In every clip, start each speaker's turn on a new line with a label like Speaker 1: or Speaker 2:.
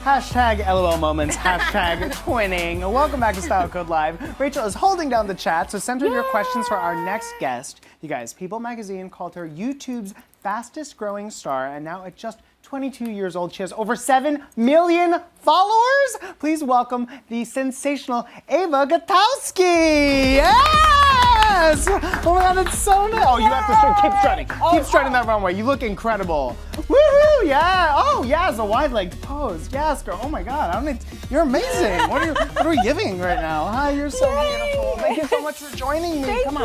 Speaker 1: Hashtag LOL moments, hashtag twinning. Welcome back to Style Code Live. Rachel is holding down the chat, so send her your questions for our next guest. You guys, People magazine called her YouTube's fastest growing star, and now at just 22 years old, she has over 7 million followers. Please welcome the sensational Eva Gutowski. Yes! Oh my God, it's so nice. Oh, you have to keep strutting. Keep strutting that runway. You look incredible. Woohoo! Yeah. Oh, yes, a wide leg pose. Yes, girl. Oh my God, you're amazing. What are we giving right now? Hi, you're so beautiful. Thank you so much for joining me. Come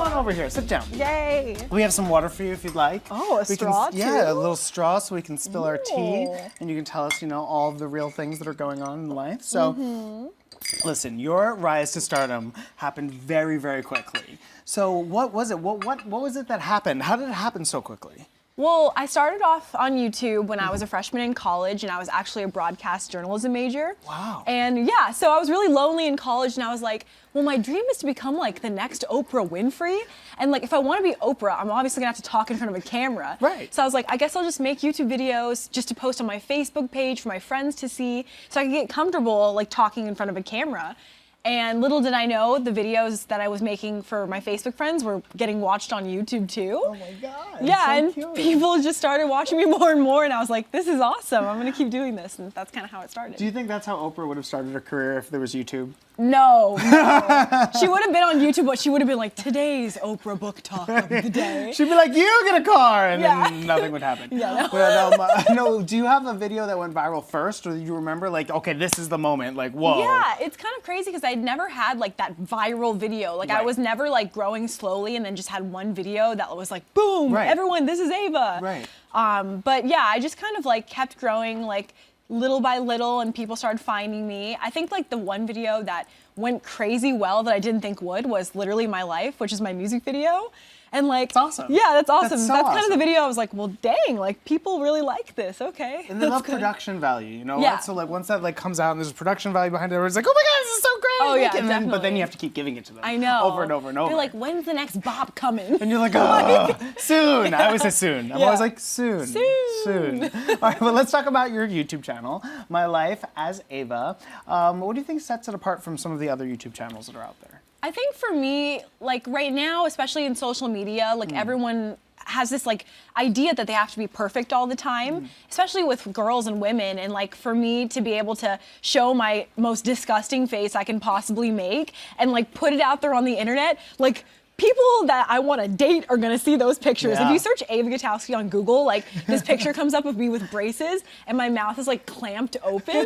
Speaker 1: on over here. Sit down.
Speaker 2: Yay.
Speaker 1: We have some water for you if you'd like.
Speaker 2: Oh, a straw too?
Speaker 1: Yeah, a little straw so we can spill our tea, and you can tell us, all of the real things that are going on in life. So, listen, your rise to stardom happened very, very quickly. So, what was it? What was it that happened? How did it happen so quickly?
Speaker 2: Well, I started off on YouTube when I was a freshman in college, and I was actually a broadcast journalism major.
Speaker 1: Wow.
Speaker 2: And yeah, so I was really lonely in college, and I was like, well, my dream is to become like the next Oprah Winfrey. And like, if I want to be Oprah, I'm obviously gonna have to talk in front of a camera.
Speaker 1: Right.
Speaker 2: So I was like, I guess I'll just make YouTube videos just to post on my Facebook page for my friends to see, so I can get comfortable like talking in front of a camera. And little did I know, the videos that I was making for my Facebook friends were getting watched on YouTube too.
Speaker 1: Oh my God.
Speaker 2: Yeah,
Speaker 1: so
Speaker 2: and
Speaker 1: cute.
Speaker 2: people just started watching me more and more, and I was like, this is awesome. I'm gonna keep doing this, and that's kind of how it started.
Speaker 1: Do you think that's how Oprah would have started her career if there was YouTube?
Speaker 2: No. She would have been on YouTube, but she would have been like, today's Oprah book talk of the day.
Speaker 1: She'd be like, you get a car, and then nothing would happen.
Speaker 2: Yeah,
Speaker 1: no, do you have a video that went viral first, or do you remember like, okay, this is the moment, like, whoa?
Speaker 2: Yeah, it's kind of crazy because I'd never had like that viral video. Like I was never like growing slowly and then just had one video that was like, boom, everyone, this is Eva.
Speaker 1: Right.
Speaker 2: But yeah, I just kind of like kept growing like little by little, and people started finding me. I think like the one video that went crazy well that I didn't think would was Literally My Life, which is my music video. And like,
Speaker 1: that's awesome.
Speaker 2: Yeah, that's awesome.
Speaker 1: That's so
Speaker 2: kind of the
Speaker 1: awesome.
Speaker 2: video I was like, well, dang, like people really like this. Okay.
Speaker 1: And they love production value,
Speaker 2: Yeah.
Speaker 1: So like once that like comes out and there's production value behind it, everyone's like, oh my God, this is so great.
Speaker 2: Oh yeah,
Speaker 1: and
Speaker 2: definitely.
Speaker 1: But then you have to keep giving it to them.
Speaker 2: I know.
Speaker 1: Over and over and over.
Speaker 2: They're like, when's the next bop coming?
Speaker 1: And you're like, oh, soon. I always say soon. I'm always like, soon.
Speaker 2: Soon.
Speaker 1: All right, well, let's talk about your YouTube channel, My Life as Eva. What do you think sets it apart from some of the other YouTube channels that are out there?
Speaker 2: I think for me, like right now, especially in social media, like everyone has this like idea that they have to be perfect all the time, especially with girls and women. And like for me to be able to show my most disgusting face I can possibly make and like put it out there on the internet, like people that I want to date are going to see those pictures.
Speaker 1: Yeah.
Speaker 2: If you search Eva Gutowski on Google, like this picture comes up of me with braces and my mouth is like clamped open.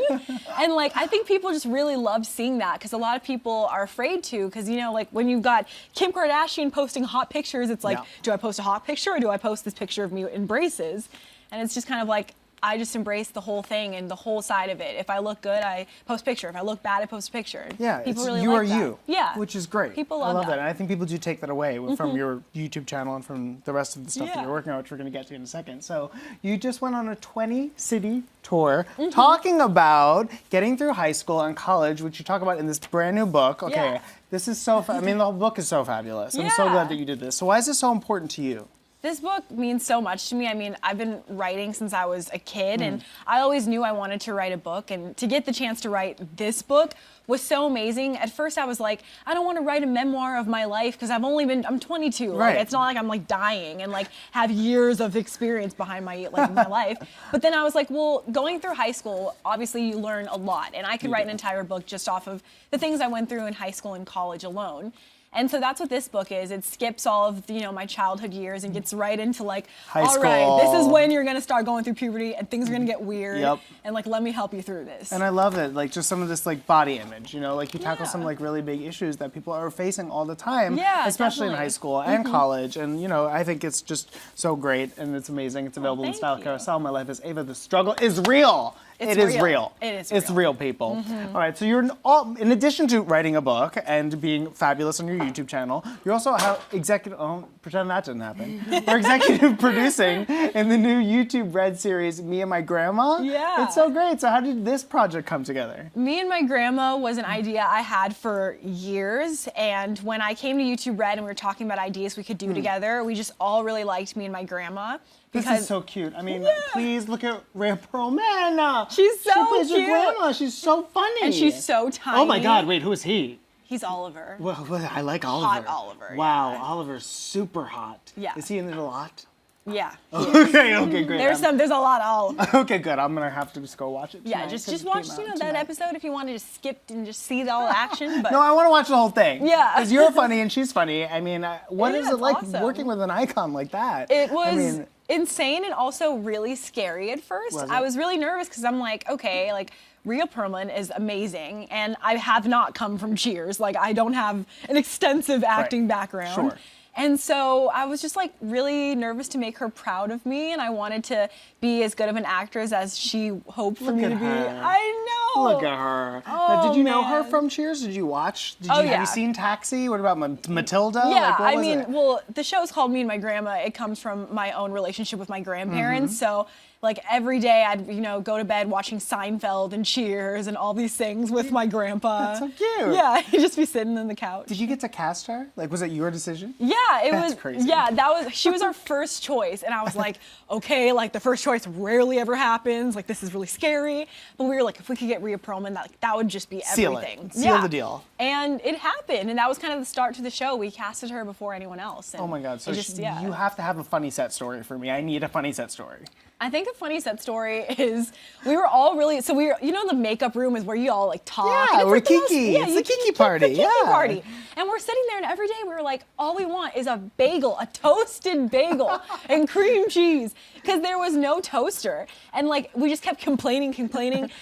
Speaker 2: And like, I think people just really love seeing that because a lot of people are afraid to, because like when you've got Kim Kardashian posting hot pictures, it's like, do I post a hot picture or do I post this picture of me in braces? And it's just kind of like, I just embrace the whole thing and the whole side of it. If I look good, I post a picture. If I look bad, I post a picture.
Speaker 1: Yeah,
Speaker 2: people really
Speaker 1: you
Speaker 2: like
Speaker 1: are
Speaker 2: that.
Speaker 1: you.
Speaker 2: Yeah,
Speaker 1: which is great.
Speaker 2: People love
Speaker 1: I love that. And I think people do take that away from your YouTube channel and from the rest of the stuff that you're working on, which we're going to get to in a second. So you just went on a 20-city tour talking about getting through high school and college, which you talk about in this brand new book. Okay, this is so. I mean, the whole book is so fabulous. I'm so glad that you did this. So why is this so important to you?
Speaker 2: This book means so much to me. I mean, I've been writing since I was a kid, and I always knew I wanted to write a book, and to get the chance to write this book was so amazing. At first I was like, I don't want to write a memoir of my life because I'm 22. Like, it's not like I'm like dying and like have years of experience behind my my life. But then I was like, well, going through high school, obviously you learn a lot, and I could write an entire book just off of the things I went through in high school and college alone. And so that's what this book is. It skips all of my childhood years and gets right into like, all right, this is when you're gonna start going through puberty and things are gonna get weird. And like, let me help you through this.
Speaker 1: And I love it, like just some of this like body image, like you tackle some like really big issues that people are facing all the time, especially in high school and college. And I think it's just so great and it's amazing. It's available in Style Carousel. My Life as Eva. The struggle is real. It is real.
Speaker 2: It is.
Speaker 1: It's real, people. All right. So you're in addition to writing a book and being fabulous on your YouTube channel, you also have executive. Oh, pretend that didn't happen. You're executive producing in the new YouTube Red series, Me and My Grandma.
Speaker 2: Yeah.
Speaker 1: It's so great. So how did this project come together?
Speaker 2: Me and My Grandma was an idea I had for years, and when I came to YouTube Red and we were talking about ideas we could do together, we just all really liked Me and My Grandma.
Speaker 1: This is so cute. I mean, please look at Rhea Perlman.
Speaker 2: She's so
Speaker 1: She plays
Speaker 2: cute.
Speaker 1: your grandma. She's so funny.
Speaker 2: And she's so tiny.
Speaker 1: Oh my God, wait, who is he?
Speaker 2: He's Oliver.
Speaker 1: Well, I like Oliver.
Speaker 2: Hot Oliver.
Speaker 1: Wow,
Speaker 2: yeah.
Speaker 1: Oliver's super hot.
Speaker 2: Yeah.
Speaker 1: Is he in it a lot?
Speaker 2: Yeah.
Speaker 1: Okay, great.
Speaker 2: There's a lot of Oliver.
Speaker 1: Okay, good. I'm gonna have to just go watch it tonight.
Speaker 2: Yeah,
Speaker 1: 'cause
Speaker 2: just
Speaker 1: it
Speaker 2: watch,
Speaker 1: came
Speaker 2: you know,
Speaker 1: out
Speaker 2: that
Speaker 1: tonight.
Speaker 2: episode if you want to just skip and just see all the action. But
Speaker 1: No, I want to watch the whole thing.
Speaker 2: Yeah.
Speaker 1: Because you're funny and she's funny. I mean, what is
Speaker 2: Yeah,
Speaker 1: it like
Speaker 2: awesome.
Speaker 1: working with an icon like that?
Speaker 2: it was
Speaker 1: I mean,
Speaker 2: insane and also really scary at first.
Speaker 1: Was it?
Speaker 2: I was really nervous because I'm like, okay, like Rhea Perlman is amazing, and I have not come from Cheers. Like, I don't have an extensive acting background.
Speaker 1: Sure.
Speaker 2: And so I was just like really nervous to make her proud of me, and I wanted to be as good of an actress as she hoped for me
Speaker 1: Look
Speaker 2: to
Speaker 1: at
Speaker 2: be.
Speaker 1: her.
Speaker 2: I know.
Speaker 1: Look at her. Now, did you know her
Speaker 2: man.
Speaker 1: from Cheers? Did you watch?
Speaker 2: Oh,
Speaker 1: Have
Speaker 2: yeah.
Speaker 1: you seen Taxi? What about Matilda?
Speaker 2: Yeah,
Speaker 1: Like, what
Speaker 2: I
Speaker 1: was
Speaker 2: mean,
Speaker 1: it?
Speaker 2: well, the show's called Me and My Grandma. It comes from my own relationship with my grandparents.
Speaker 1: Mm-hmm.
Speaker 2: So, like, every day I'd, go to bed watching Seinfeld and Cheers and all these things with my grandpa.
Speaker 1: That's so cute.
Speaker 2: Yeah, he'd just be sitting on the couch.
Speaker 1: Did you get to cast her? Like, was it your decision?
Speaker 2: Yeah, it
Speaker 1: That's
Speaker 2: was.
Speaker 1: crazy.
Speaker 2: Yeah, she was our first choice, and I was like, okay, like the first choice rarely ever happens. Like this is really scary, but we were like, if we could get Rhea Perlman, that would just be
Speaker 1: Seal
Speaker 2: everything.
Speaker 1: it. Seal the deal.
Speaker 2: And it happened, and that was kind of the start to the show. We casted her before anyone else. And
Speaker 1: Oh my God. So
Speaker 2: it just,
Speaker 1: you have to have a funny set story for me. I need a funny set story.
Speaker 2: I think a funny set story is we were all really the makeup room is where you all like talk.
Speaker 1: Yeah,
Speaker 2: and it's
Speaker 1: we're
Speaker 2: like the most-
Speaker 1: kiki. It's
Speaker 2: you
Speaker 1: the kiki party,
Speaker 2: The kiki
Speaker 1: yeah.
Speaker 2: party. And we're sitting there, and every day we were like, all we want is a bagel, a toasted bagel, and cream cheese, because there was no toaster. And like we just kept complaining,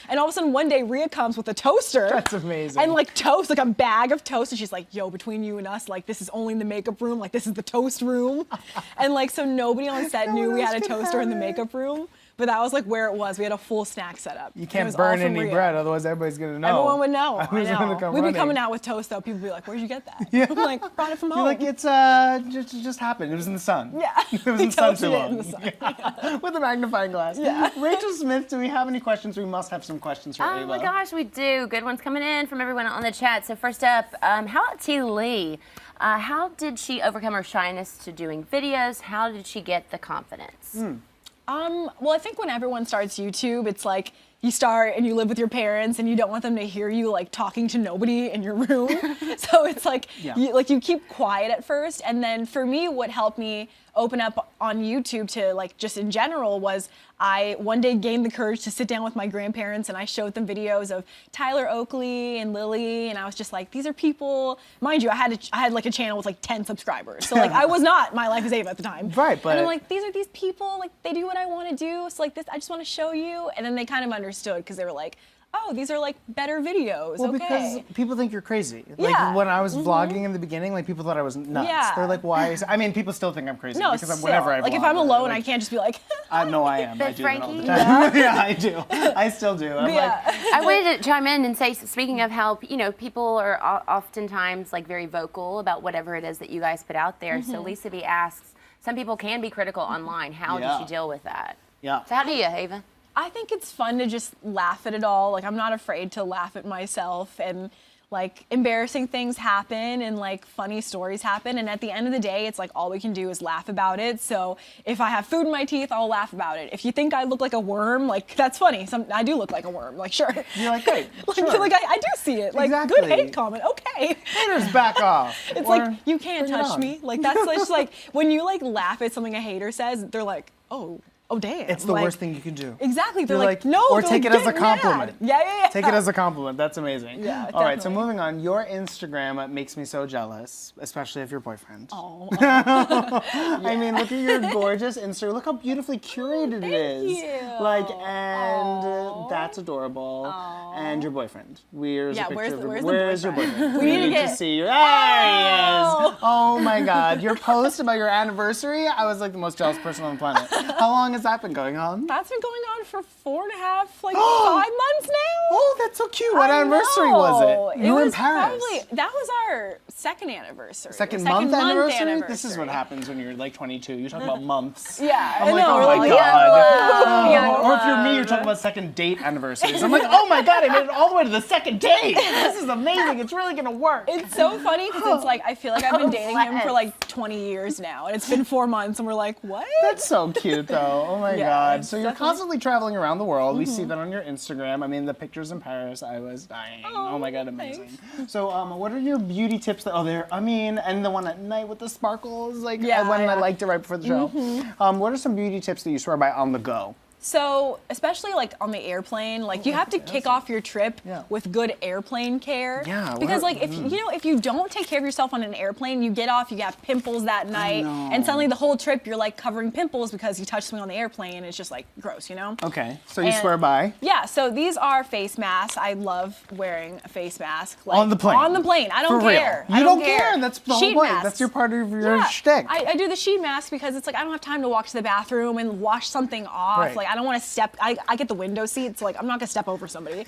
Speaker 2: and all of a sudden one day Rhea comes with a toaster.
Speaker 1: That's amazing.
Speaker 2: And like toast, like a bag of toast, and she's like, "Yo, between you and us, like this is only in the makeup room. Like this is the toast room." And like so nobody on set
Speaker 1: No
Speaker 2: knew
Speaker 1: one
Speaker 2: we
Speaker 1: else
Speaker 2: had a
Speaker 1: could
Speaker 2: toaster in the
Speaker 1: have it.
Speaker 2: makeup room. But that was like where it was. We had a full snack setup.
Speaker 1: You
Speaker 2: And it
Speaker 1: can't
Speaker 2: was all
Speaker 1: burn
Speaker 2: from
Speaker 1: any
Speaker 2: Rhea.
Speaker 1: bread, otherwise everybody's gonna know.
Speaker 2: Everyone would know. I
Speaker 1: Everyone's gonna
Speaker 2: know.
Speaker 1: come
Speaker 2: We'd be
Speaker 1: running.
Speaker 2: coming out with toast though. People would be like, "Where'd you get that?"
Speaker 1: Yeah.
Speaker 2: I'm like, "Brought it from home."
Speaker 1: You're like, it's just happened. It was in the sun.
Speaker 2: Yeah.
Speaker 1: It was
Speaker 2: We
Speaker 1: in the sun
Speaker 2: toasted
Speaker 1: too
Speaker 2: it
Speaker 1: long.
Speaker 2: in the sun.
Speaker 1: Yeah. With a magnifying glass.
Speaker 2: Yeah.
Speaker 1: Rachel Smith, do we have any questions? We must have some questions for Eva.
Speaker 3: Oh my gosh, we do. Good ones coming in from everyone on the chat. So first up, how about T. Lee? How did she overcome her shyness to doing videos? How did she get the confidence?
Speaker 2: Well, I think when everyone starts YouTube, it's like you start and you live with your parents and you don't want them to hear you like talking to nobody in your room. So it's like,
Speaker 1: Yeah.
Speaker 2: you keep quiet at first. And then for me, what helped me open up on YouTube to like just in general was I one day gained the courage to sit down with my grandparents and I showed them videos of Tyler Oakley and Lily, and I was just like, these are people. Mind you, I had like a channel with like 10 subscribers, so like I was not My Life is Eva at the time.
Speaker 1: Right, but
Speaker 2: and I'm like, these are these people, like they do what I want to do, so like this, I just want to show you, and then they kind of understood because they were like, oh, these are like better videos.
Speaker 1: Well,
Speaker 2: okay.
Speaker 1: because people think you're crazy. Like
Speaker 2: Yeah.
Speaker 1: when I was vlogging in the beginning, like people thought I was nuts.
Speaker 2: Yeah.
Speaker 1: They're like, why? I mean, people still think I'm crazy
Speaker 2: No,
Speaker 1: because
Speaker 2: still,
Speaker 1: whenever I vlog,
Speaker 2: like if I'm
Speaker 1: they're
Speaker 2: alone,
Speaker 1: like,
Speaker 2: I can't just be like.
Speaker 1: No, I am. I
Speaker 3: But
Speaker 1: do that all the
Speaker 3: Frankie?
Speaker 1: time. Yeah, I do. I still do. I'm
Speaker 2: Yeah.
Speaker 1: like,
Speaker 3: I wanted to chime in and say, speaking of how, people are oftentimes like very vocal about whatever it is that you guys put out there. So Lisa B asks, some people can be critical online. How
Speaker 1: Yeah.
Speaker 3: did you deal with that?
Speaker 1: yeah.
Speaker 3: So how do you, Ava?
Speaker 2: I think it's fun to just laugh at it all. Like I'm not afraid to laugh at myself, and like embarrassing things happen and like funny stories happen, and at the end of the day it's like all we can do is laugh about it. So if I have food in my teeth, I'll laugh about it. If you think I look like a worm, like that's funny. I do look like a worm, like sure.
Speaker 1: You're like, great.
Speaker 2: Like,
Speaker 1: sure.
Speaker 2: like I do see it. Like good
Speaker 1: Exactly.
Speaker 2: hate comment. Okay.
Speaker 1: Haters, back off.
Speaker 2: It's
Speaker 1: Or
Speaker 2: like you can't
Speaker 1: bring it
Speaker 2: touch
Speaker 1: on.
Speaker 2: me. Like that's just like when you like laugh at something a hater says, they're like, oh damn.
Speaker 1: It's the
Speaker 2: Like,
Speaker 1: worst thing you can do.
Speaker 2: Exactly. They're
Speaker 1: You're
Speaker 2: like,
Speaker 1: like,
Speaker 2: no.
Speaker 1: or
Speaker 2: they're
Speaker 1: take
Speaker 2: like,
Speaker 1: it as a
Speaker 2: "Get mad."
Speaker 1: compliment.
Speaker 2: Yeah.
Speaker 1: Take it as a compliment. That's amazing.
Speaker 2: Yeah,
Speaker 1: All right, so
Speaker 2: definitely.
Speaker 1: moving on. Your Instagram makes me so jealous, especially of your boyfriend.
Speaker 2: Oh,
Speaker 1: I mean, look at your gorgeous Instagram. Look how beautifully curated it is.
Speaker 2: you.
Speaker 1: Like, and that's adorable. And your boyfriend. Where's
Speaker 2: Yeah,
Speaker 1: a picture of
Speaker 2: where's
Speaker 1: your,
Speaker 2: the
Speaker 1: where's your
Speaker 2: boyfriend?
Speaker 1: boyfriend?
Speaker 2: We need to get-
Speaker 1: see you. There he is. Oh my God. Your post about your anniversary, I was like the most jealous person on the planet. How long has that been going on?
Speaker 2: that's been going on for 4.5, like 5 months now.
Speaker 1: Oh, that's so cute. What anniversary was it? You were in Paris.
Speaker 2: That was our second anniversary.
Speaker 1: Second month anniversary? This is what happens when you're like 22. You talk about months.
Speaker 2: Yeah,
Speaker 1: I'm like,
Speaker 2: know,
Speaker 1: oh my God.
Speaker 3: Young
Speaker 1: Or if you're me,
Speaker 3: love.
Speaker 1: you're talking about second date anniversaries. I'm like, oh my God, I made it all the way to the second date. This is amazing. It's really gonna work.
Speaker 2: It's so funny because it's like I feel like I've been dating him for like 20 years now, and it's been 4 months, and we're like, what?
Speaker 1: That's so cute, though. Oh my
Speaker 2: Yeah,
Speaker 1: God.
Speaker 2: it's
Speaker 1: So you're
Speaker 2: definitely-
Speaker 1: constantly traveling around the world. We see that on your Instagram. I mean, the pictures in Paris, I was dying. Oh my God, amazing. So, what are your beauty tips? And the one at night with the sparkles, like
Speaker 2: Yeah,
Speaker 1: when I
Speaker 2: yeah.
Speaker 1: liked it right before the show. What are some beauty tips that you swear by on the go?
Speaker 2: So, especially like on the airplane, like you have to kick off your trip
Speaker 1: Yeah.
Speaker 2: with good airplane care.
Speaker 1: Yeah,
Speaker 2: Because
Speaker 1: what-
Speaker 2: like if you don't take care of yourself on an airplane, you get off, you have pimples that night,
Speaker 1: know.
Speaker 2: and suddenly the whole trip you're like covering pimples because you touched something on the airplane, and it's just like gross, you know?
Speaker 1: Okay, so you
Speaker 2: And-
Speaker 1: swear by?
Speaker 2: Yeah, so these are face masks. I love wearing a face mask. Like,
Speaker 1: On the plane?
Speaker 2: On the plane. I don't
Speaker 1: For real?
Speaker 2: care.
Speaker 1: You
Speaker 2: I
Speaker 1: don't care? That's the whole
Speaker 2: Sheet
Speaker 1: point.
Speaker 2: masks.
Speaker 1: That's your part of your
Speaker 2: Yeah,
Speaker 1: shtick.
Speaker 2: I do the sheet mask because it's like I don't have time to walk to the bathroom and wash something off.
Speaker 1: Right.
Speaker 2: Like I don't want to step. I get the window seat, so like I'm not gonna step over somebody,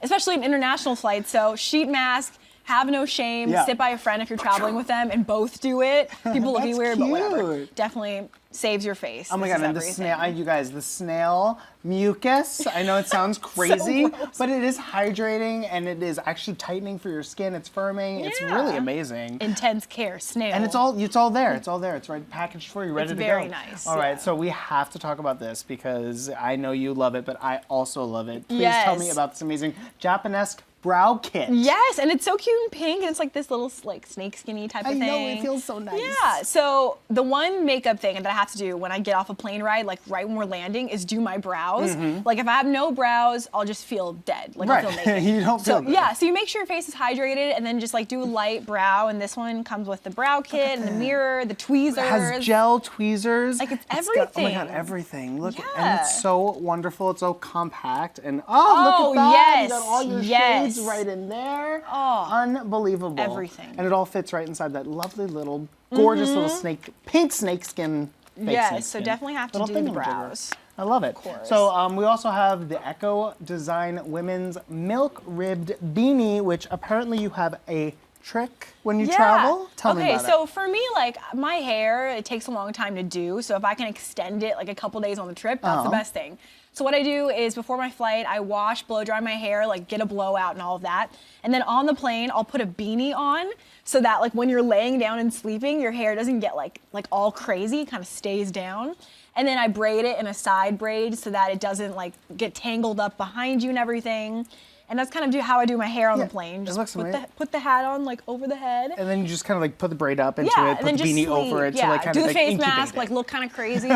Speaker 2: especially in international flights. So sheet mask. Have no shame.
Speaker 1: Yeah.
Speaker 2: Sit by a friend if you're traveling with them, and both do it. People look at you
Speaker 1: That's
Speaker 2: weird, but whatever.
Speaker 1: cute.
Speaker 2: Definitely saves your face.
Speaker 1: Oh my
Speaker 2: This
Speaker 1: God,
Speaker 2: is
Speaker 1: and the
Speaker 2: everything.
Speaker 1: snail, you guys, the snail mucus, I know it sounds crazy,
Speaker 2: gross.
Speaker 1: but it is hydrating and it is actually tightening for your skin. It's firming. It's really
Speaker 2: Yeah.
Speaker 1: amazing.
Speaker 2: Intense care, snail.
Speaker 1: And it's all there. It's all there. It's right packaged for you, ready
Speaker 2: It's
Speaker 1: to
Speaker 2: very
Speaker 1: go.
Speaker 2: nice,
Speaker 1: All right,
Speaker 2: yeah.
Speaker 1: so we have to talk about this because I know you love it, but I also love it. Please tell me
Speaker 2: Yes.
Speaker 1: about this amazing Japanesque brow kit.
Speaker 2: Yes, and it's so cute and pink, and it's like this little like snake skinny type of
Speaker 1: I
Speaker 2: thing.
Speaker 1: know, it feels so nice.
Speaker 2: Yeah, so the one makeup thing that I have to do when I get off a plane ride, like right when we're landing, is do my brows. Like if I have no brows, I'll just feel dead. Like I'll feel
Speaker 1: Right.
Speaker 2: naked.
Speaker 1: You don't feel good.
Speaker 2: Yeah, so you make sure your face is hydrated, and then just like do a light brow. And this one comes with the brow kit and the mirror, the tweezers.
Speaker 1: It has gel tweezers.
Speaker 2: Like, it's
Speaker 1: got- oh my God,
Speaker 2: everything.
Speaker 1: everything. Look, and
Speaker 2: Yeah.
Speaker 1: it's so wonderful. It's so compact. And look
Speaker 2: Oh,
Speaker 1: at that.
Speaker 2: yes,
Speaker 1: You got all your
Speaker 2: yes.
Speaker 1: shades right in there.
Speaker 2: Oh,
Speaker 1: Unbelievable.
Speaker 2: everything.
Speaker 1: And it all fits right inside that lovely little, gorgeous little pink snake skin. Fake
Speaker 2: yes,
Speaker 1: snake
Speaker 2: so
Speaker 1: skin.
Speaker 2: definitely have to
Speaker 1: Little
Speaker 2: do the
Speaker 1: thingamajigger.
Speaker 2: brows.
Speaker 1: I love it.
Speaker 2: course.
Speaker 1: So we also have the Echo Design Women's Milk Ribbed Beanie, which apparently you have a trick when you travel. Tell me about
Speaker 2: Okay, so for me, like my hair, it takes a long time to do. So if I can extend it like a couple days on the trip, that's the best thing. So what I do is before my flight, I wash, blow dry my hair, like get a blowout and all of that. And then on the plane, I'll put a beanie on so that like when you're laying down and sleeping, your hair doesn't get like all crazy, kind of stays down. And then I braid it in a side braid so that it doesn't like get tangled up behind you and everything. And that's kind of how I do my hair on the plane. Just
Speaker 1: looks amazing.
Speaker 2: put the hat on like over the head.
Speaker 1: And then you just kind of like put the braid up into
Speaker 2: Yeah,
Speaker 1: it,
Speaker 2: and
Speaker 1: put
Speaker 2: then
Speaker 1: the
Speaker 2: just
Speaker 1: beanie
Speaker 2: sleep.
Speaker 1: over it
Speaker 2: Yeah,
Speaker 1: to like kind
Speaker 2: do
Speaker 1: of
Speaker 2: the
Speaker 1: like
Speaker 2: face
Speaker 1: incubate
Speaker 2: mask,
Speaker 1: it.
Speaker 2: like look kind of crazy.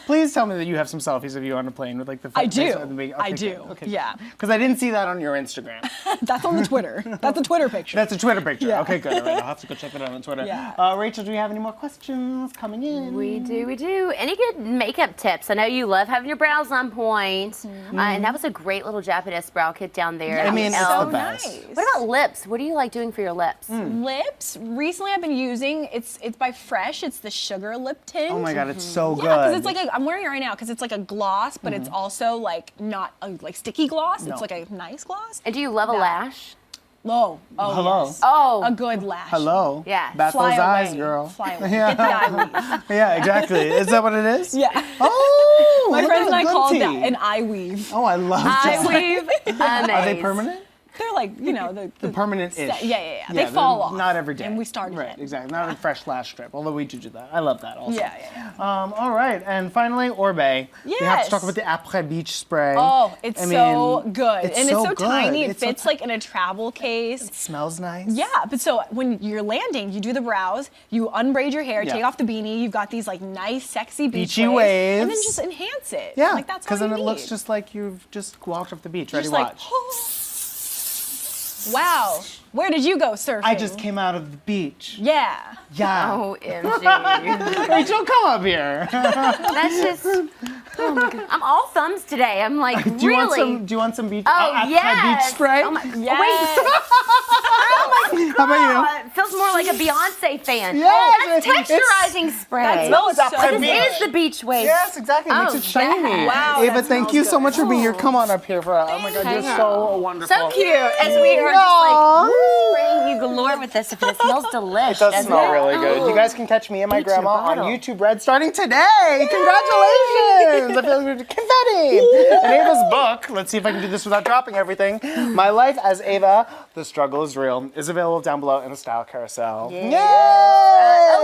Speaker 1: Please tell me that you have some selfies of you on a plane with like the
Speaker 2: I
Speaker 1: face
Speaker 2: do.
Speaker 1: of the beanie.
Speaker 2: I
Speaker 1: Okay,
Speaker 2: do.
Speaker 1: good. Okay,
Speaker 2: Yeah.
Speaker 1: Because I didn't see that on your Instagram.
Speaker 2: That's on the Twitter. That's a Twitter picture.
Speaker 1: That's a Twitter picture.
Speaker 2: Yeah.
Speaker 1: Okay, good. All right, I'll have to go check it out on Twitter.
Speaker 2: Yeah.
Speaker 1: Rachel, do we have any more questions coming in?
Speaker 3: We do. Any good makeup tips? I know you love having your brows on point. And that was a great little Japanese brow kit down there.
Speaker 2: Yeah,
Speaker 1: I mean,
Speaker 3: And
Speaker 1: it's
Speaker 2: so
Speaker 1: the best.
Speaker 2: nice.
Speaker 3: What about lips? What do you like doing for your lips?
Speaker 2: Lips? Recently I've been using, it's by Fresh, it's the sugar lip tint.
Speaker 1: Oh my God, it's so good.
Speaker 2: Yeah, because it's like I'm wearing it right now because it's like a gloss, but it's also like not a like sticky gloss.
Speaker 1: No.
Speaker 2: It's like a nice gloss.
Speaker 3: And do you love a lash?
Speaker 2: Oh,
Speaker 1: Hello.
Speaker 2: yes.
Speaker 3: Oh,
Speaker 2: A good lash.
Speaker 1: Hello.
Speaker 3: Yeah.
Speaker 1: Bat
Speaker 2: Fly
Speaker 1: those eyes,
Speaker 2: away.
Speaker 1: girl.
Speaker 2: Fly away. Get the eye weave.
Speaker 1: Yeah, exactly. Is that what it is?
Speaker 2: Yeah.
Speaker 1: Oh,
Speaker 2: My
Speaker 1: look
Speaker 2: friends
Speaker 1: at
Speaker 2: and I
Speaker 1: good
Speaker 2: call
Speaker 1: tea.
Speaker 2: that an eye weave.
Speaker 1: Oh, I love
Speaker 3: I
Speaker 1: that.
Speaker 3: weave.
Speaker 1: Are they permanent?
Speaker 2: They're like, you know, the
Speaker 1: Permanent-ish.
Speaker 2: Yeah. They fall off.
Speaker 1: Not every day.
Speaker 2: And we started
Speaker 1: Right,
Speaker 2: it.
Speaker 1: exactly. Not a fresh lash strip, although we do that. I love that also.
Speaker 2: Yeah.
Speaker 1: All right, and finally, Orbe. We have to
Speaker 2: Yes.
Speaker 1: talk about the Après Beach spray.
Speaker 2: Oh, it's
Speaker 1: I
Speaker 2: so
Speaker 1: mean,
Speaker 2: good.
Speaker 1: it's
Speaker 2: And
Speaker 1: so
Speaker 2: it's so
Speaker 1: good.
Speaker 2: tiny. It
Speaker 1: It's so
Speaker 2: fits like in a travel case.
Speaker 1: It smells nice.
Speaker 2: Yeah, but so when you're landing, you do the brows, you unbraid your hair,
Speaker 1: Yeah.
Speaker 2: take off the beanie, you've got these like nice, sexy
Speaker 1: Beachy
Speaker 2: waves, and then
Speaker 1: waves.
Speaker 2: just enhance it.
Speaker 1: Yeah,
Speaker 2: like that's all
Speaker 1: because then
Speaker 2: you
Speaker 1: it looks
Speaker 2: need.
Speaker 1: just like you've just walked off the beach. Ready,
Speaker 2: just like,
Speaker 1: watch.
Speaker 2: wow, where did you go surfing?
Speaker 1: I just came out of the beach.
Speaker 2: Yeah.
Speaker 1: Yeah.
Speaker 3: OMG.
Speaker 1: Rachel, come up here.
Speaker 3: That's just, oh my God. I'm all thumbs today. I'm like,
Speaker 1: Do you
Speaker 3: really?
Speaker 1: want some beach?
Speaker 3: Oh,
Speaker 1: Après
Speaker 3: yes.
Speaker 1: beach spray?
Speaker 3: Oh my,
Speaker 2: Yes.
Speaker 3: Wait. Oh my
Speaker 1: How about
Speaker 3: It feels more like a Beyonce fan.
Speaker 1: Yes,
Speaker 3: That's texturizing spray.
Speaker 1: No, it's that
Speaker 2: so
Speaker 1: beach.
Speaker 3: This is the beach wave.
Speaker 1: Yes, exactly. It makes it shiny.
Speaker 2: Wow,
Speaker 1: Eva,
Speaker 2: that
Speaker 1: thank you
Speaker 2: smells
Speaker 1: so much for being here.
Speaker 3: Ooh.
Speaker 1: Come on up here for Oh my God, you're so wonderful.
Speaker 3: So cute. As we are
Speaker 1: Aw.
Speaker 3: just like spraying you galore with this. It smells delicious.
Speaker 1: It does smell really good. You guys can catch me and my
Speaker 3: Put it in a
Speaker 1: grandma on
Speaker 3: bottle.
Speaker 1: YouTube Red starting today. Congratulations! I feel like we're confetti. And Ava's book, let's see if I can do this without dropping everything. My Life as Ava, The Struggle is Real, is available down below in the Style Carousel.
Speaker 3: Yes.
Speaker 1: Yay!